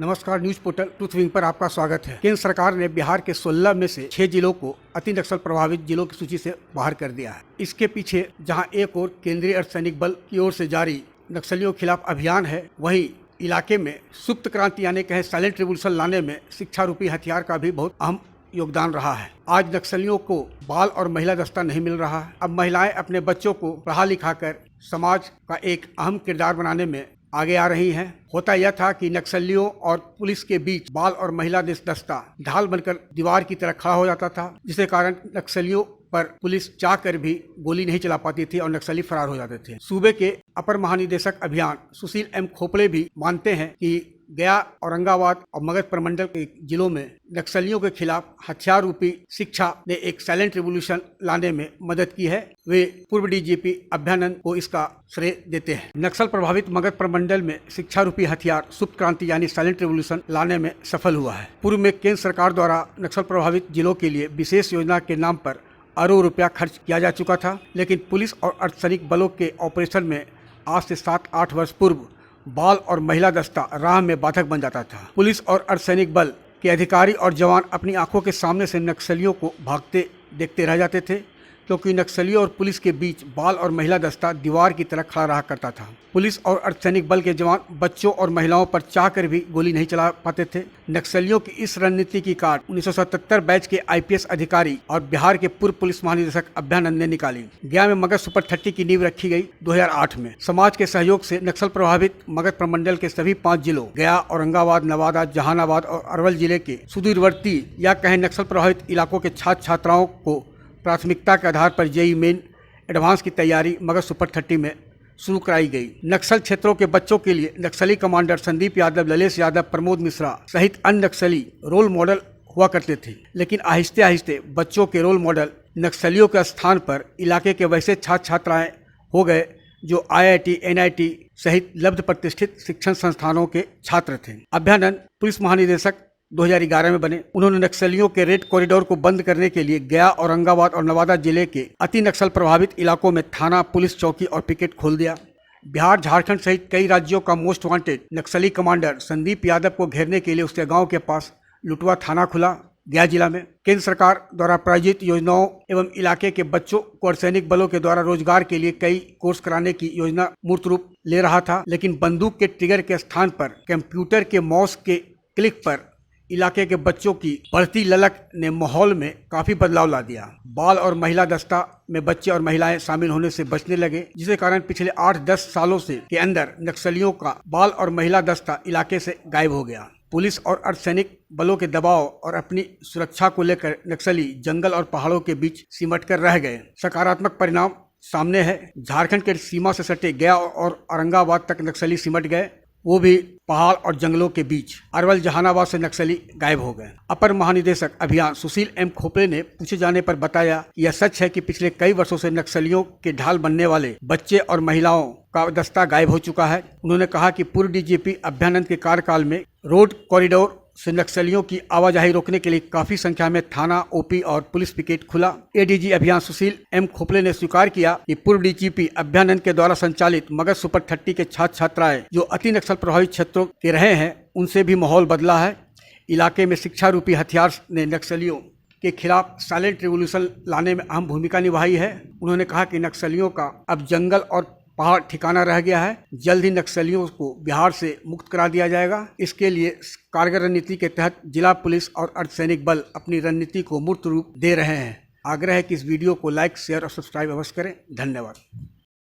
नमस्कार, news portal truth wing पर आपका स्वागत है। केंद्र सरकार ने बिहार के 16 में से 6 जिलों को अति नक्सल प्रभावित जिलों की सूची से बाहर कर दिया है। इसके पीछे जहां एक ओर केंद्रीय अर्धसैनिक बल की ओर से जारी नक्सलियों के खिलाफ अभियान है, वहीं इलाके में सुप्त क्रांति यानी कहें साइलेंट रिवॉल्यूशन लाने में शिक्षा रूपी हथियार का भी बहुत अहम योगदान रहा है। आज नक्सलियों को बाल और महिला दस्ता नहीं मिल रहा है। अब महिलाएं अपने बच्चों को पढ़ा लिखा कर समाज का एक अहम किरदार बनाने में आगे आ रही हैं। होता यह था कि नक्सलियों और पुलिस के बीच बाल और महिला दस्ता ढाल बनकर दीवार की तरह खड़ा हो जाता था, जिसके कारण नक्सलियों पर पुलिस चाहकर भी गोली नहीं चला पाती थी और नक्सली फरार हो जाते थे। सूबे के अपर महानिदेशक अभियान सुशील एम खोपड़े भी मानते हैं कि गया, औरंगाबाद और मगध प्रमंडल के जिलों में नक्सलियों के खिलाफ हथियार रूपी शिक्षा ने एक साइलेंट रिवॉल्यूशन लाने में मदद की है। वे पूर्व डीजीपी अभ्यानंद को इसका श्रेय देते हैं। नक्सल प्रभावित मगध प्रमंडल में शिक्षा रूपी हथियार सुप्त क्रांति यानी साइलेंट रिवॉल्यूशन लाने में सफल हुआ है। पूर्व में केंद्र सरकार द्वारा नक्सल प्रभावित जिलों के लिए विशेष योजना के नाम पर अरबों रुपया खर्च किया जा चुका था, लेकिन पुलिस और अर्धसैनिक बलों के ऑपरेशन में आज से 7-8 वर्ष पूर्व बाल और महिला दस्ता राह में बाधक बन जाता था। पुलिस और अर्धसैनिक बल के अधिकारी और जवान अपनी आंखों के सामने से नक्सलियों को भागते देखते रह जाते थे, क्योंकि नक्सलियों और पुलिस के बीच बाल और महिला दस्ता दीवार की तरह खड़ा रहा करता था। पुलिस और अर्धसैनिक बल के जवान बच्चों और महिलाओं पर चाहकर भी गोली नहीं चला पाते थे। नक्सलियों की इस रणनीति की काट 1977 बैच के आईपीएस अधिकारी और बिहार के पूर्व पुलिस महानिदेशक अभ्यानंद ने निकाली। गया में मगध सुपर 30 की नींव रखी गई 2008 में। समाज के सहयोग से नक्सल प्रभावित मगध प्रमंडल के सभी 5 जिलों गया, औरंगाबाद, नवादा, जहानाबाद और अरवल जिले के सुदूरवर्ती या कहें नक्सल प्रभावित इलाकों के छात्र छात्राओं को प्राथमिकता के आधार पर जेईई मेन एडवांस की तैयारी मगध सुपर 30 में शुरू कराई गई। नक्सल क्षेत्रों के बच्चों के लिए नक्सली कमांडर संदीप यादव, ललेश यादव, प्रमोद मिश्रा सहित अन्य नक्सली रोल मॉडल हुआ करते थे, लेकिन आहिस्ते आहिस्ते बच्चों के रोल मॉडल नक्सलियों के स्थान पर इलाके के वैसे छात्र छात्राएं हो गए जो IIT, NIT सहित लब्ध प्रतिष्ठित शिक्षण संस्थानों के छात्र थे। अभ्यानंद पुलिस महानिदेशक 2011 में बने। उन्होंने नक्सलियों के रेड कॉरिडोर को बंद करने के लिए गया, औरंगाबाद और नवादा जिले के अति नक्सल प्रभावित इलाकों में थाना, पुलिस चौकी और पिकेट खोल दिया। बिहार, झारखंड सहित कई राज्यों का मोस्ट वांटेड नक्सली कमांडर संदीप यादव को घेरने के लिए उसके गांव के पास लुटवा थाना खुला गया जिला में। केंद्र सरकार द्वारा प्रायोजित योजनाओं एवं इलाके के बच्चों को अर्धसैनिक बलों के द्वारा रोजगार के लिए कई कोर्स कराने की योजना मूर्त रूप ले रहा था, लेकिन बंदूक के ट्रिगर के स्थान पर कंप्यूटर के माउस के क्लिक पर इलाके के बच्चों की बढ़ती ललक ने माहौल में काफी बदलाव ला दिया। बाल और महिला दस्ता में बच्चे और महिलाएं शामिल होने से बचने लगे, जिसके कारण पिछले 8-10 सालों से के अंदर नक्सलियों का बाल और महिला दस्ता इलाके से गायब हो गया। पुलिस और अर्धसैनिक बलों के दबाव और अपनी सुरक्षा को लेकर नक्सली जंगल और पहाड़ों के बीच सिमट कर रह गए। सकारात्मक परिणाम सामने है। झारखंड के सीमा से सटे गया और औरंगाबाद तक नक्सली सिमट गए, वो भी पहाड़ और जंगलों के बीच। अरवल, जहानाबाद से नक्सली गायब हो गए। अपर महानिदेशक अभियान सुशील एम खोपड़े ने पूछे जाने पर बताया कि यह सच है कि पिछले कई वर्षों से नक्सलियों के ढाल बनने वाले बच्चे और महिलाओं का दस्ता गायब हो चुका है। उन्होंने कहा कि पूर्व डीजीपी अभ्यानंद के कार्यकाल में रोड कॉरिडोर से नक्सलियों की आवाजाही रोकने के लिए काफी संख्या में थाना, ओपी और पुलिस पिकेट खुला। एडीजी अभियान सुशील एम खोपड़े ने स्वीकार किया कि पूर्व डीजीपी अभ्यानंद के द्वारा संचालित मगध सुपर 30 के छात्र छात्राएं जो अति नक्सल प्रभावित क्षेत्रों के रहे हैं, उनसे भी माहौल बदला है। इलाके में शिक्षा रूपी हथियार ने नक्सलियों के खिलाफ साइलेंट रिवॉल्यूशन लाने में अहम भूमिका निभाई है। उन्होंने कहा कि नक्सलियों का अब जंगल और पहाड़ ठिकाना रह गया है। जल्द ही नक्सलियों को बिहार से मुक्त करा दिया जाएगा। इसके लिए कारगर रणनीति के तहत जिला पुलिस और अर्धसैनिक बल अपनी रणनीति को मूर्त रूप दे रहे हैं। आग्रह है कि इस वीडियो को लाइक, शेयर और सब्सक्राइब अवश्य करें। धन्यवाद।